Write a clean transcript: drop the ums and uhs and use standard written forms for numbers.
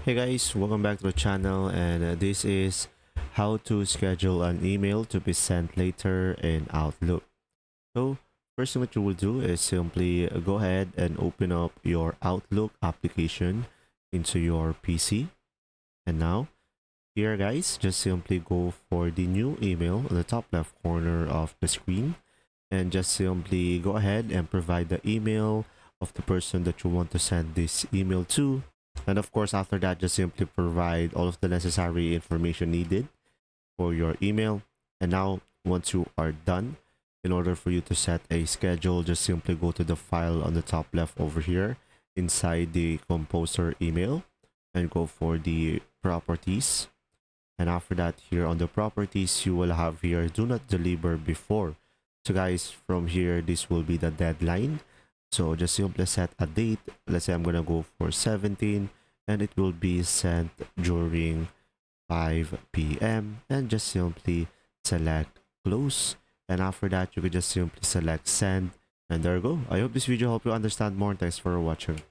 Hey guys, welcome back to the channel, and this is how to schedule an email to be sent later in Outlook. So first thing what you will do is simply go ahead and open up your Outlook application into your PC. And now here guys, just simply go for the new email on the top left corner of the screen, and just simply go ahead and provide the email of the person that you want to send this email to. And of course, after that, just simply provide all of the necessary information needed for your email. And now, once you are done, in order for you to set a schedule, just simply go to the file on the top left over here inside the composer email and go for the properties. And after that, here on the properties, you will have here do not deliver before. So guys, from here, this will be the deadline. So just simply set a date. Let's say I'm gonna go for 17, and it will be sent during 5 p.m. and just simply select close. And after that, you can just simply select send, and there you go. I hope this video helped you understand more. Thanks for watching.